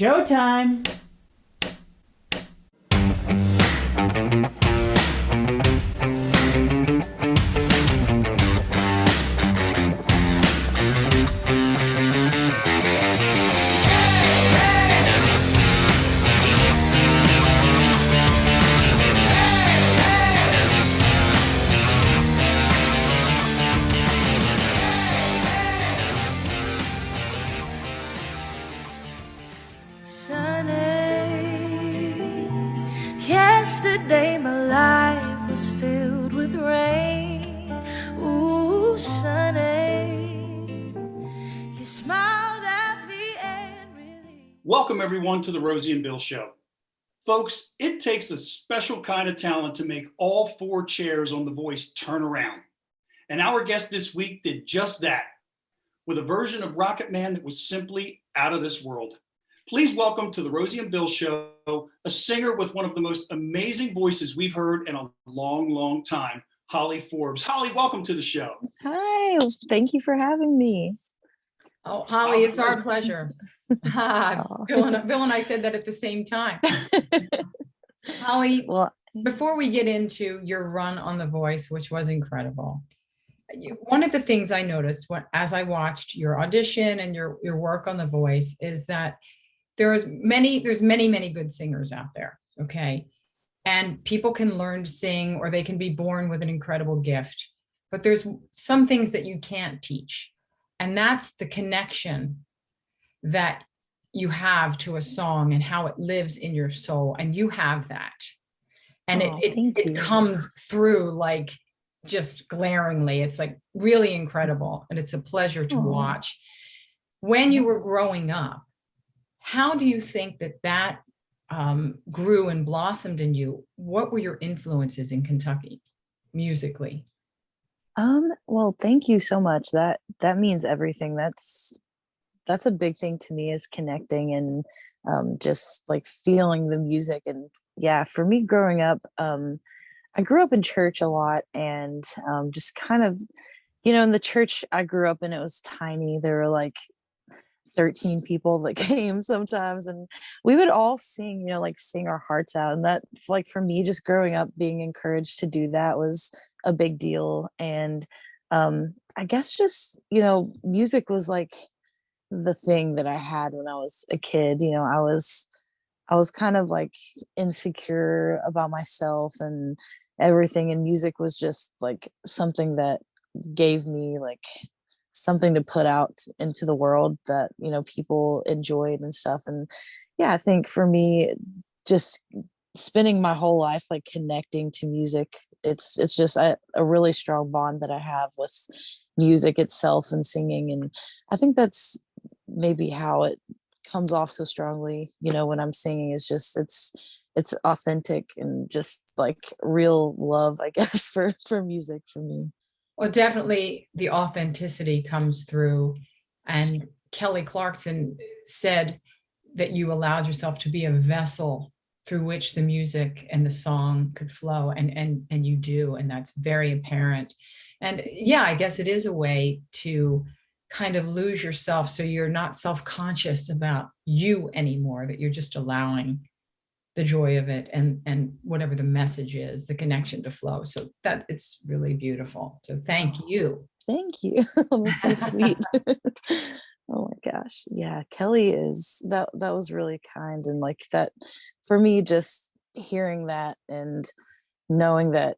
Showtime. Yesterday my life was filled with rain. Ooh, sunny, you smiled at me and really... Welcome everyone to the Rosie and Bill Show. Folks, it takes a special kind of talent to make all four chairs on The Voice turn around. And our guest this week did just that, with a version of Rocket Man that was simply out of this world. Please welcome to the Rosie and Bill Show, a singer with one of the most amazing voices we've heard in a long, long time, Holly Forbes. Holly, welcome to the show. Hi, thank you for having me. Oh, Holly, it's our pleasure. Bill and I said that at the same time. Holly, well, before we get into your run on The Voice, which was incredible, one of the things I noticed as I watched your audition and your work on The Voice is that there's many good singers out there, okay? And people can learn to sing, or they can be born with an incredible gift, but there's some things that you can't teach. And that's the connection that you have to a song and how it lives in your soul. And you have that. And it comes through like just glaringly. It's like really incredible. And it's a pleasure to watch. When you were growing up, how do you think that grew and blossomed in you? What were your influences in Kentucky musically? Well, thank you so much. That means everything. That's a big thing to me, is connecting and just like feeling the music. And yeah, for me growing up, I grew up in church a lot, and just kind of, in the church I grew up in, it was tiny. There were like 13 people that came sometimes, and we would all sing, sing our hearts out. And that, like, for me, just growing up, being encouraged to do that was a big deal. And I guess just, music was like the thing that I had when I was a kid. I was kind of like insecure about myself and everything, and music was just like something that gave me like something to put out into the world that people enjoyed and stuff. And yeah, I think for me, just spending my whole life like connecting to music, it's just a really strong bond that I have with music itself and singing. And I think that's maybe how it comes off so strongly, when I'm singing, is just it's authentic and just like real love, I guess, for music for me. Well, definitely the authenticity comes through. And Kelly Clarkson said that you allowed yourself to be a vessel through which the music and the song could flow. And you do. And that's very apparent. And yeah, I guess it is a way to kind of lose yourself, so you're not self-conscious about you anymore, that you're just allowing the joy of it and whatever the message is, the connection to flow. So that it's really beautiful. So thank you. Thank you. That's so sweet. Oh my gosh. Yeah. Kelly that was really kind. And like that for me, just hearing that and knowing that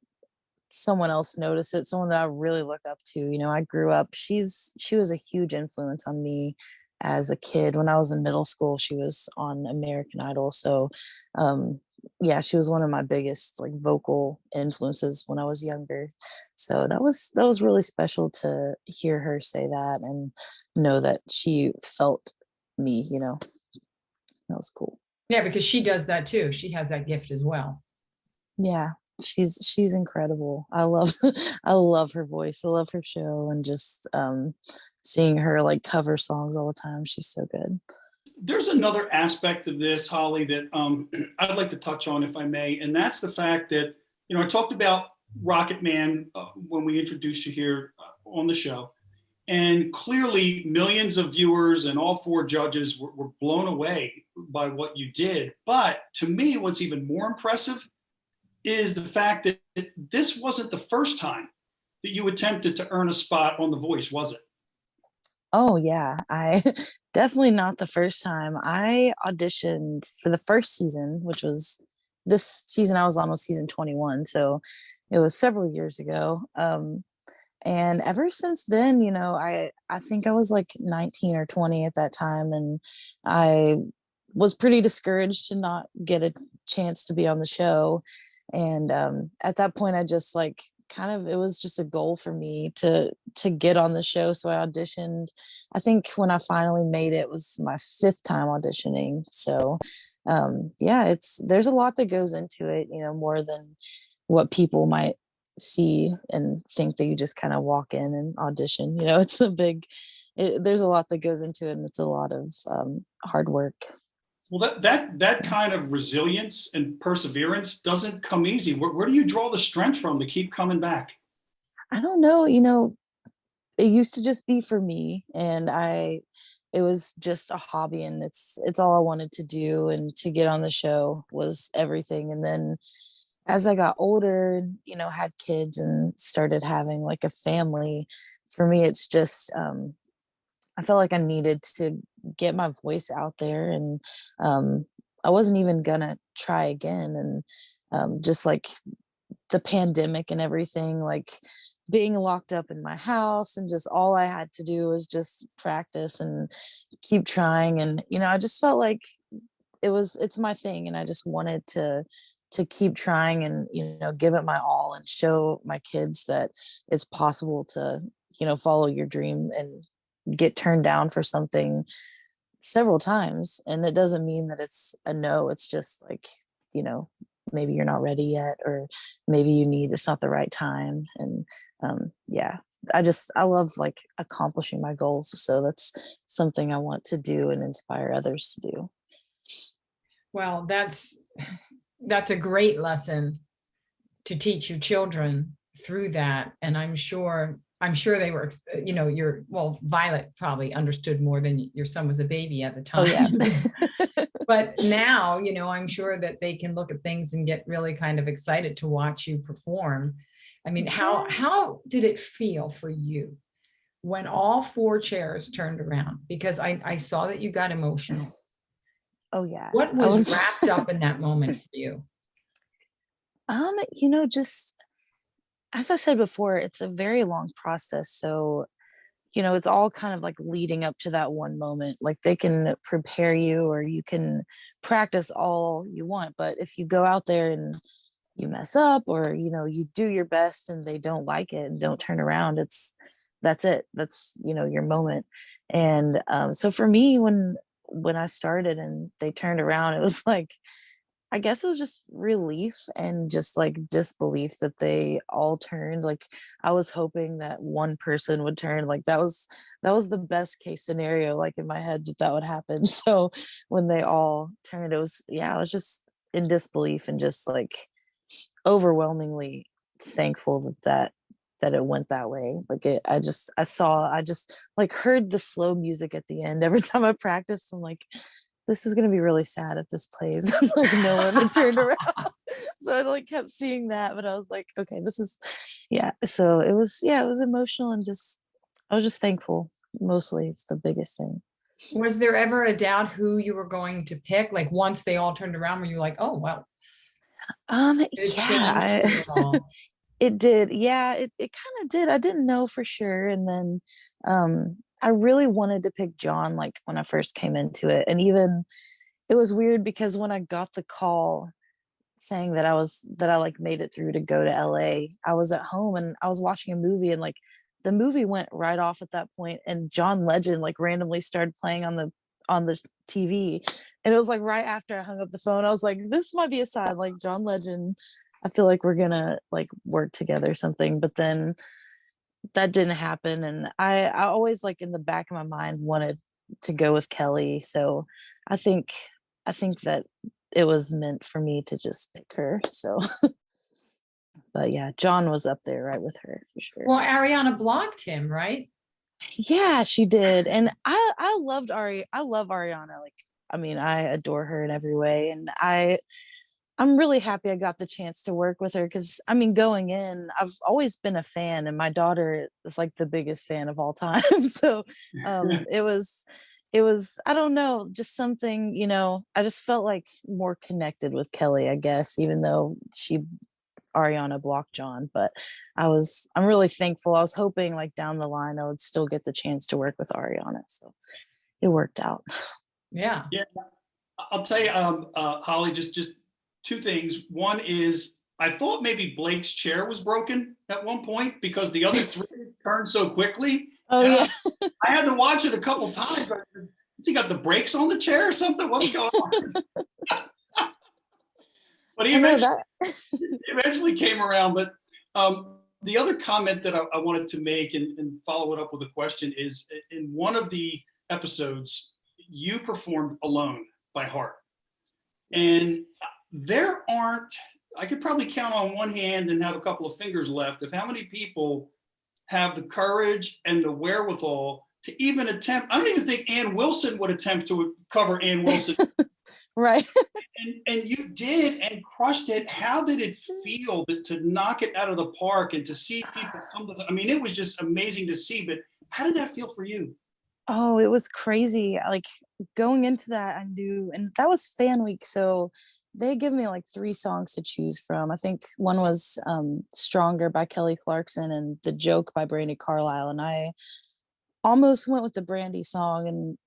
someone else noticed it, someone that I really look up to, I grew up, she was a huge influence on me as a kid. When I was in middle school, she was on American Idol. So yeah, she was one of my biggest like vocal influences when I was younger. So that was really special to hear her say that and know that she felt me, that was cool. Yeah, because she does that too. She has that gift as well. Yeah, she's incredible. I love her voice. I love her show, and just seeing her like cover songs all the time. She's so good. There's another aspect of this, Holly, that I'd like to touch on, if I may, and that's the fact that, I talked about Rocket Man when we introduced you here on the show, and clearly millions of viewers and all four judges were blown away by what you did. But to me, what's even more impressive is the fact that this wasn't the first time that you attempted to earn a spot on The Voice, was it? Oh yeah, I definitely not the first time. I auditioned for the first season, which was this season I was on was season 21, so it was several years ago. And ever since then, I think I was like 19 or 20 at that time, and I was pretty discouraged to not get a chance to be on the show. And at that point, I just like kind of it was just a goal for me to get on the show. So I auditioned. I think when I finally made it, it was my fifth time auditioning. So yeah, there's a lot that goes into it, more than what people might see and think that you just kind of walk in and audition. It's there's a lot that goes into it, and it's a lot of hard work. Well, that kind of resilience and perseverance doesn't come easy. Where do you draw the strength from to keep coming back? I don't know. It used to just be for me, and it was just a hobby, and it's all I wanted to do, and to get on the show was everything. And then as I got older, had kids and started having like a family, for me, it's just, I felt like I needed to get my voice out there, and I wasn't even gonna try again. And just like the pandemic and everything, like being locked up in my house, and just all I had to do was just practice and keep trying. And I just felt like it's my thing, and I just wanted to keep trying and give it my all and show my kids that it's possible to follow your dream and get turned down for something several times. And it doesn't mean that it's a no. It's just like, maybe you're not ready yet, or maybe it's not the right time. And yeah, I love like accomplishing my goals. So that's something I want to do and inspire others to do. Well, that's a great lesson to teach your children through that. And I'm sure they were, Violet probably understood more than your son was a baby at the time. Oh, yeah. But now, I'm sure that they can look at things and get really kind of excited to watch you perform. I mean, how did it feel for you when all four chairs turned around? Because I saw that you got emotional. Oh yeah. What was wrapped up in that moment for you? Just as I said before, it's a very long process. So, it's all kind of like leading up to that one moment. Like they can prepare you, or you can practice all you want. But if you go out there and you mess up, or, you do your best and they don't like it and don't turn around, that's it. That's, your moment. And so for me, when I started and they turned around, it was like, I guess it was just relief and just like disbelief that they all turned. Like I was hoping that one person would turn. Like that was the best case scenario, like in my head, that would happen. So when they all turned, I was just in disbelief and just like overwhelmingly thankful that it went that way. Like I just like heard the slow music at the end every time I practiced. I'm like, this is going to be really sad if this plays. Like no one had turned around. So I like kept seeing that, but I was like, okay, this is, yeah. So it was emotional, and I was just thankful. Mostly it's the biggest thing. Was there ever a doubt who you were going to pick? Like once they all turned around, were you like, oh, well, yeah, it did. Yeah, it kind of did. I didn't know for sure. And then I really wanted to pick John, like when I first came into it. And even it was weird because when I got the call saying that I like made it through to go to LA, I was at home and I was watching a movie, and like the movie went right off at that point, and John Legend like randomly started playing on the TV. And it was like right after I hung up the phone, I was like, this might be a sign. Like John Legend, I feel like we're gonna like work together or something. But then that didn't happen, and I always like in the back of my mind wanted to go with Kelly. So I think that it was meant for me to just pick her. So but yeah, John was up there right with her for sure. Well, Ariana blocked him, right? Yeah, she did. And I loved Ari. I love Ariana. Like I mean, I adore her in every way, and I'm really happy I got the chance to work with her because I mean, going in, I've always been a fan, and my daughter is like the biggest fan of all time. So it was I don't know, just something, I just felt like more connected with Kelly, I guess, even though Ariana blocked John. But I'm really thankful. I was hoping like down the line I would still get the chance to work with Ariana. So it worked out. Yeah. Yeah, I'll tell you, Holly, just two things. One is I thought maybe Blake's chair was broken at one point because the other three turned so quickly. Oh And yeah. I had to watch it a couple times. Has he got the brakes on the chair or something? What's going on? But he I know eventually, that. eventually came around. But the other comment that I wanted to make and follow it up with a question is in one of the episodes, you performed Alone by Heart. And I could probably count on one hand and have a couple of fingers left of how many people have the courage and the wherewithal to even attempt. I don't even think Ann Wilson would attempt to cover Ann Wilson. Right. And you did and crushed it. How did it feel to knock it out of the park and to see people come to I mean, it was just amazing to see, but how did that feel for you? Oh, it was crazy. Like going into that, I knew, and that was fan week. So they give me like 3 songs to choose from. I think one was Stronger by Kelly Clarkson and The Joke by Brandi Carlile. And I almost went with the Brandy song, and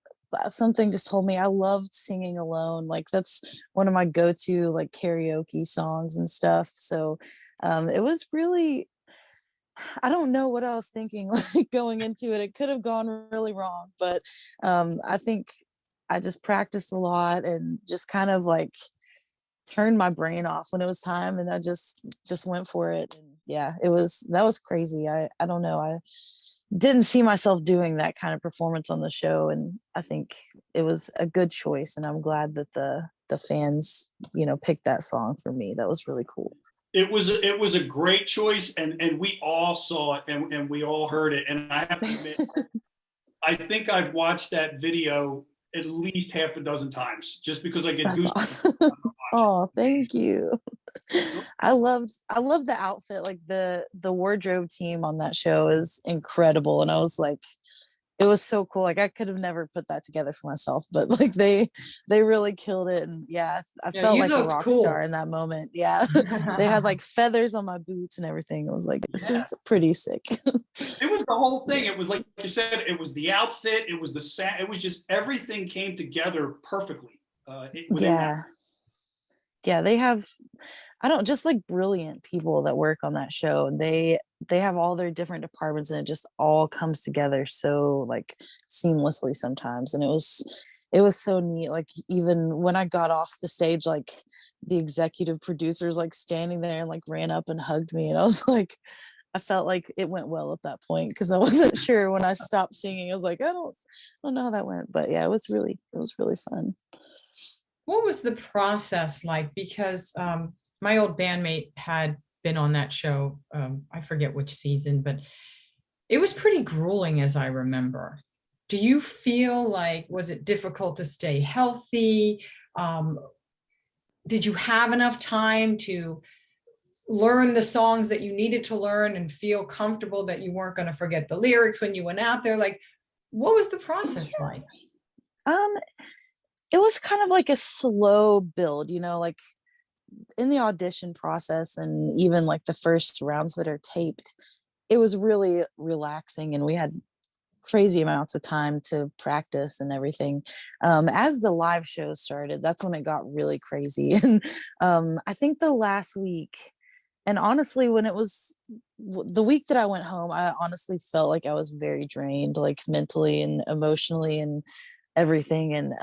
something just told me I loved singing alone. Like that's one of my go-to like karaoke songs and stuff. So it was really, I don't know what I was thinking like going into it. It could have gone really wrong, but I think I just practiced a lot and just kind of like turned my brain off when it was time, and I just went for it. And yeah, that was crazy. I don't know. I didn't see myself doing that kind of performance on the show, and I think it was a good choice, and I'm glad that the fans, picked that song for me. That was really cool. It was a great choice, and we all saw it and we all heard it. And I have to admit, I think I've watched that video at least half a dozen times just because I get That's goosebumps. awesome. Oh, thank you. I love the outfit. Like the wardrobe team on that show is incredible, and I was like, it was so cool. Like I could have never put that together for myself, but like they really killed it. And yeah, I Yeah, felt you like a looked rock star cool. in that moment. Yeah. They had like feathers on my boots and everything. I was like, this Yeah, is pretty sick. it was the whole thing. It was like you said, it was the outfit, it was the sound, it was just everything came together perfectly within that. Yeah. Yeah, they have, I don't, just like brilliant people that work on that show. And they have all their different departments, and it just all comes together so like seamlessly sometimes. And it was so neat. Like even when I got off the stage, like the executive producers like standing there and like ran up and hugged me, and I was like, I felt like it went well at that point because I wasn't sure when I stopped singing. I was like, I don't know how that went, but yeah, it was really fun. What was the process like? Because my old bandmate had been on that show. I forget which season, but it was pretty grueling as I remember. Do you feel like, was it difficult to stay healthy? Um, did you have enough time to learn the songs that you needed to learn and feel comfortable that you weren't going to forget the lyrics when you went out there? Like, what was the process like? Um, it was kind of like a slow build, like in the audition process and even like the first rounds that are taped, it was really relaxing, and we had crazy amounts of time to practice and everything. As the live shows started, that's when it got really crazy. And I think the last week, and honestly, when it was the week that I went home, I honestly felt like I was very drained, like mentally and emotionally and everything. And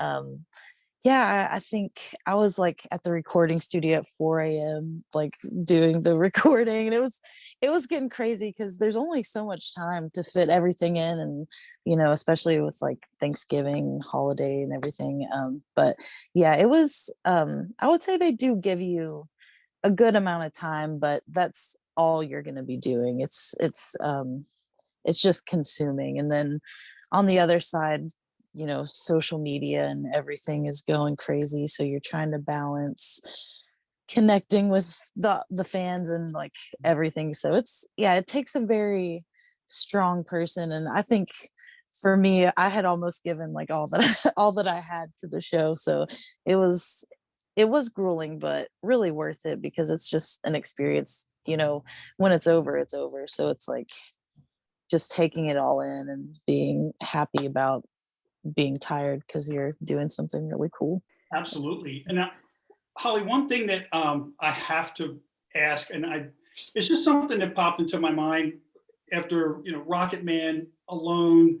yeah, I think I was like at the recording studio at 4 a.m. like doing the recording, and it was getting crazy because there's only so much time to fit everything in, and especially with like Thanksgiving holiday and everything. But yeah, it was. I would say they do give you a good amount of time, but that's all you're going to be doing. It's just consuming, and then on the other side, social media and everything is going crazy, so you're trying to balance connecting with the fans and like everything. So it takes a very strong person, and I think for me, I had almost given like all that all that I had to the show. So it was grueling, but really worth it because it's just an experience. When it's over, it's over. So it's like just taking it all in and being happy about being tired because you're doing something really cool. Absolutely. And Holly, one thing that I have to ask, and it's just something that popped into my mind after Rocket Man, Alone,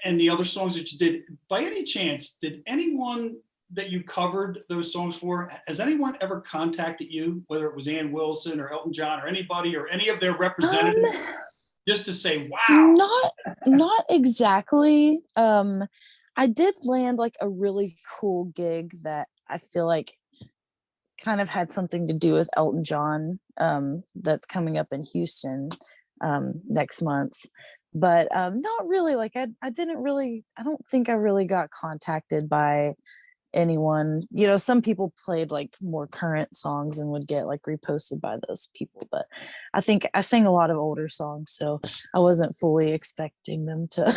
and the other songs that you did. By any chance, did anyone that you covered those songs for, has anyone ever contacted you, whether it was Ann Wilson or Elton John or anybody or any of their representatives, just to say, wow? Not exactly. I did land like a really cool gig that I feel like kind of had something to do with Elton John, that's coming up in Houston next month. But not really, like I don't think I really got contacted by anyone. Some people played like more current songs and would get like reposted by those people, but I think I sang a lot of older songs, so I wasn't fully expecting them to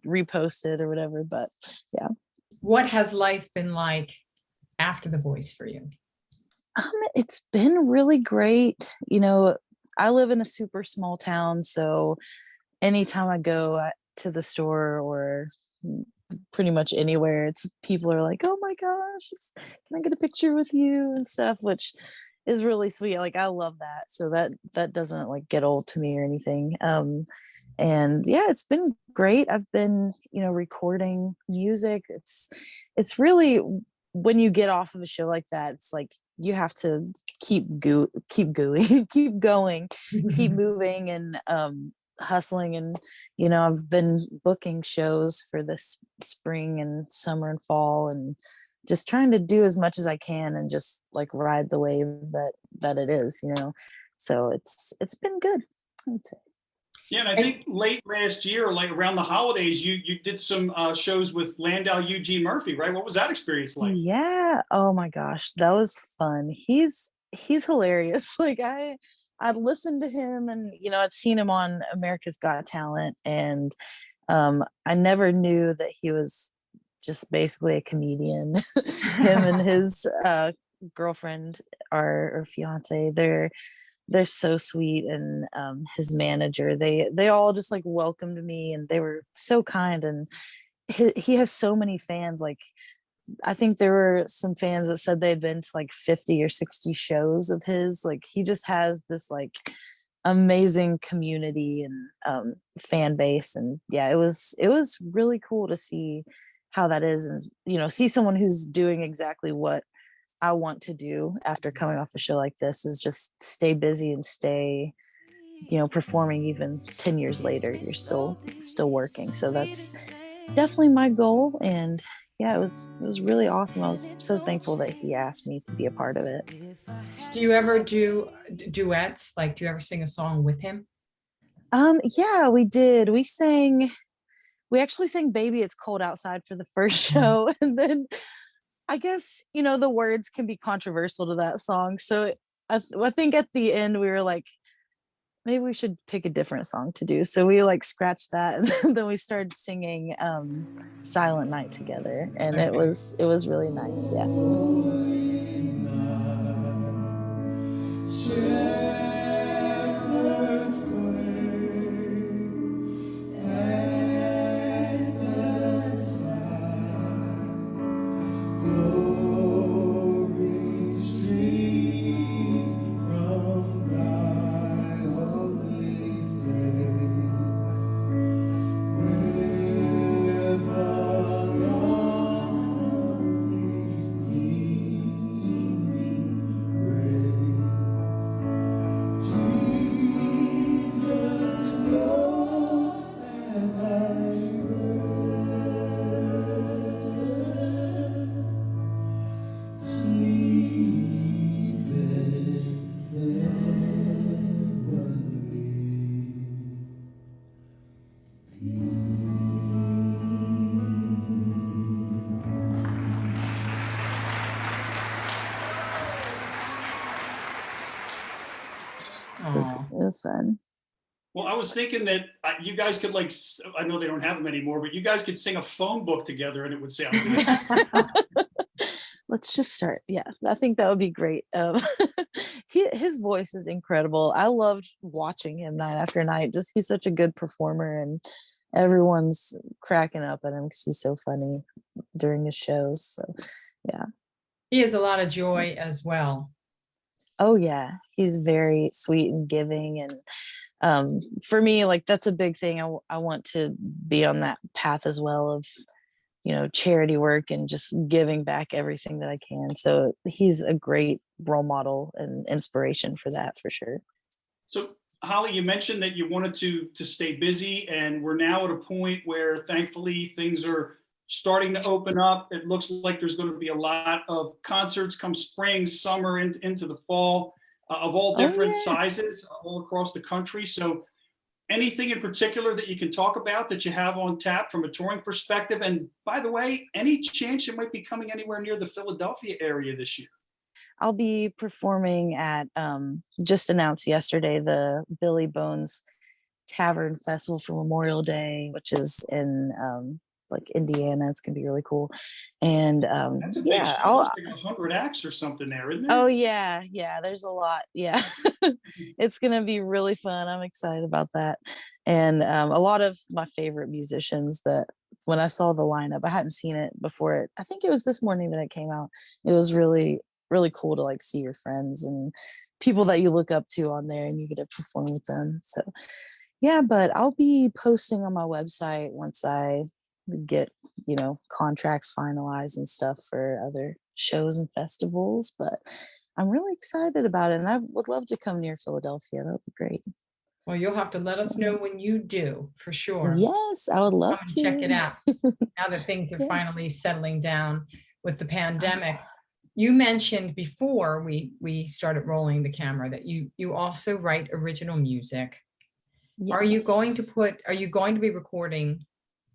repost it or whatever. But yeah. What has life been like after The Voice for you? It's been really great. I live in a super small town, so anytime I go to the store or pretty much anywhere, it's people are like, oh my gosh, can I get a picture with you and stuff, which is really sweet. Like I love that. So that doesn't like get old to me or anything. And yeah, it's been great. I've been recording music. It's really, when you get off of a show like that, it's like you have to keep going keep going, keep moving, and hustling. And I've been booking shows for this spring and summer and fall, and just trying to do as much as I can and just like ride the wave that it is. So it's been good, I would say. Yeah, and I think late last year, or like around the holidays, you did some shows with Landau Eugene Murphy, right? What was that experience like? Yeah. Oh my gosh, that was fun. He's hilarious. Like I'd listened to him, and I'd seen him on America's Got Talent, and I never knew that he was just basically a comedian. Him and his girlfriend or fiance, they're so sweet. And his manager, they all just like welcomed me, and they were so kind. And he has so many fans. Like I think there were some fans that said they'd been to like 50 or 60 shows of his. Like he just has this like amazing community and fan base. And yeah, it was really cool to see how that is, and see someone who's doing exactly what I want to do after coming off a show like this, is just stay busy and stay performing. Even 10 years later, you're still working. So that's definitely my goal. And yeah, it was really awesome. I was so thankful that he asked me to be a part of it. Do you ever do duets? Like, do you ever sing a song with him? Yeah, we did. We actually sang Baby It's Cold Outside for the first show. And then I guess, the words can be controversial to that song. So I think at the end we were like, maybe we should pick a different song to do. So we like scratched that, and then we started singing Silent Night together. And it was really nice. Yeah. was fun. Well, I was thinking that you guys could I know they don't have them anymore, but you guys could sing a phone book together and it would sound good. Let's just start. Yeah, I think that would be great. His voice is incredible. I loved watching him night after night. Just he's such a good performer, and everyone's cracking up at him because he's so funny during his shows. So, yeah. He has a lot of joy as well. Oh yeah, he's very sweet and giving, and for me, like that's a big thing. I want to be on that path as well of charity work and just giving back everything that I can. So he's a great role model and inspiration for that, for sure. So Holly, you mentioned that you wanted to stay busy, and we're now at a point where thankfully things are starting to open up. It looks like there's going to be a lot of concerts come spring, summer, into the fall, of all different sizes all across the country. So anything in particular that you can talk about that you have on tap from a touring perspective? And by the way, any chance you might be coming anywhere near the Philadelphia area this year? I'll be performing at just announced yesterday, the Billy Bones Tavern Festival for Memorial Day, which is in like Indiana. It's gonna be really cool. And that's a big show. There's like 100 acts or something there, isn't there? Oh yeah, there's a lot. Yeah. It's gonna be really fun. I'm excited about that. And a lot of my favorite musicians that when I saw the lineup, I hadn't seen it before. I think it was this morning that it came out. It was really really cool to like see your friends and people that you look up to on there, and you get to perform with them. So yeah, but I'll be posting on my website once I get contracts finalized and stuff for other shows and festivals. But I'm really excited about it, and I would love to come near Philadelphia. That would be great. Well, you'll have to let us know when you do, for sure. Yes, I would love to check it out now that things are finally settling down with the pandemic. You mentioned before we started rolling the camera that you also write original music. Yes. Are you going to be recording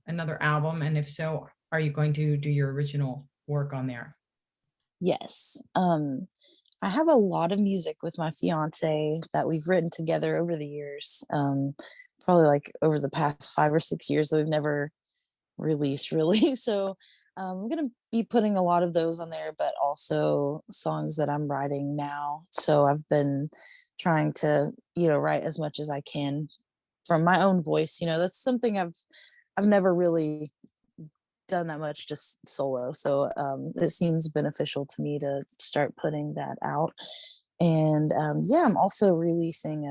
another album? And if so, are you going to do your original work on there? Yes. I have a lot of music with my fiance that we've written together over the years. Probably like over the past 5 or 6 years that we've never released really. So I'm going to be putting a lot of those on there, but also songs that I'm writing now. So I've been trying to, write as much as I can from my own voice. That's something I've never really done that much, just solo. So it seems beneficial to me to start putting that out. And I'm also releasing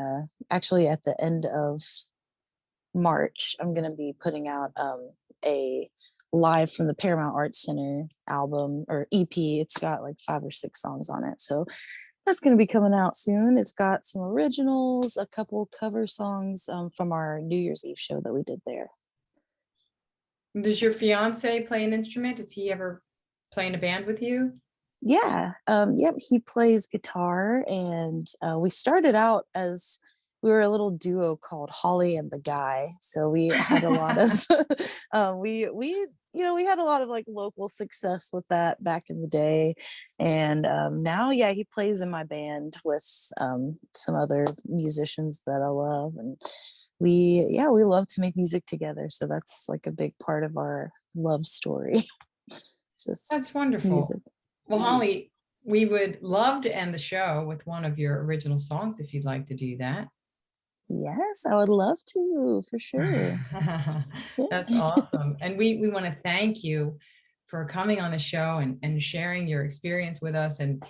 actually at the end of March, I'm going to be putting out a live from the Paramount Arts Center album or EP. It's got like 5 or 6 songs on it. So that's going to be coming out soon. It's got some originals, a couple cover songs from our New Year's Eve show that we did there. Does your fiance play an instrument? Does he ever play in a band with you? Yeah. He plays guitar, and we started out as we were a little duo called Holly and the Guy. So we had a lot of we had a lot of like local success with that back in the day. And now he plays in my band with some other musicians that I love, and we love to make music together. So that's like a big part of our love story. Just that's wonderful. Music. Well, Holly, we would love to end the show with one of your original songs if you'd like to do that. Yes, I would love to, for sure. That's awesome. And we want to thank you for coming on the show and sharing your experience with us. And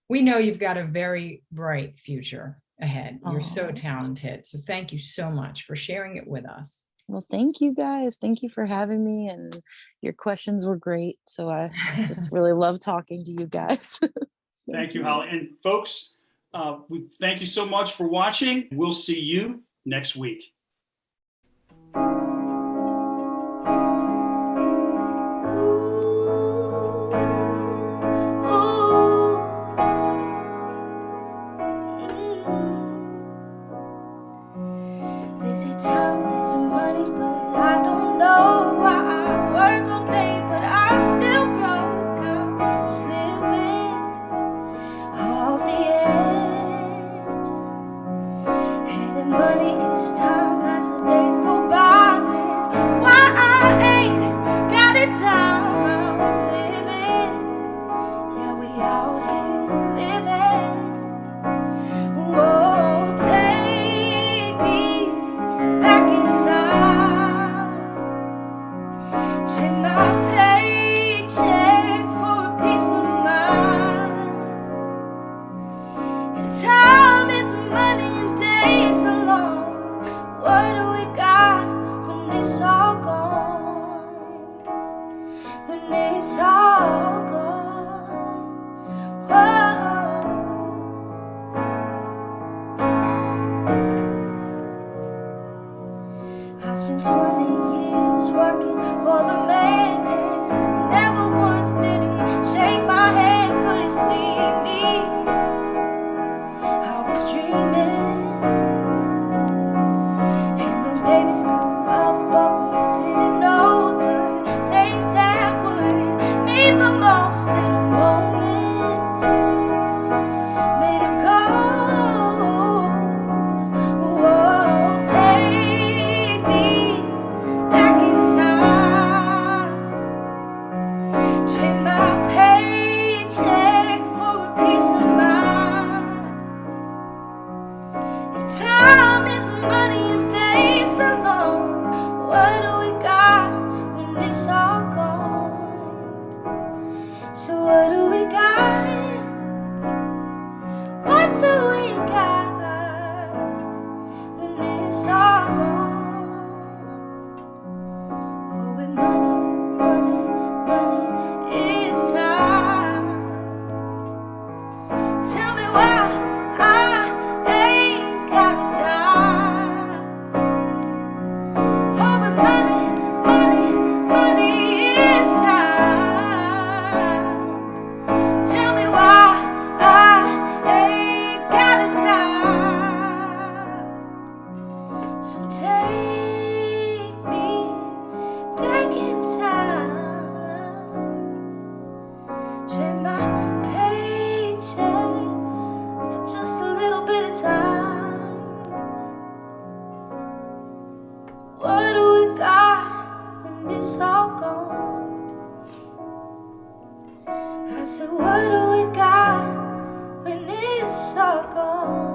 we know you've got a very bright future ahead. You're so talented. So thank you so much for sharing it with us. Well, thank you guys. Thank you for having me, and your questions were great. So I just really love talking to you guys. Thank you, Holly. And folks, we thank you so much for watching. We'll see you next week. They say time is money, but I don't know why I work all day, but I'm still broke. I'm slipping off the edge. shake my head, couldn't see me. I was dreaming, and the babies grew up, but we didn't know the things that would mean the most. Little moments made of gold. Whoa, take me back in time. Trade my paycheck for a peace of mind. If time isn't money and days are long, what do we got when it's all gone? So what do we got? What do we got when it's all gone? Oh, with money, money, money is time. Tell me why I ain't gotta die. Oh, with money, money, money is time. Tell me why I ain't gotta die. So take me back in time. Trade my paycheck for just a little bit of time. What do we got when it's all gone? I said, what do we got when it's all gone?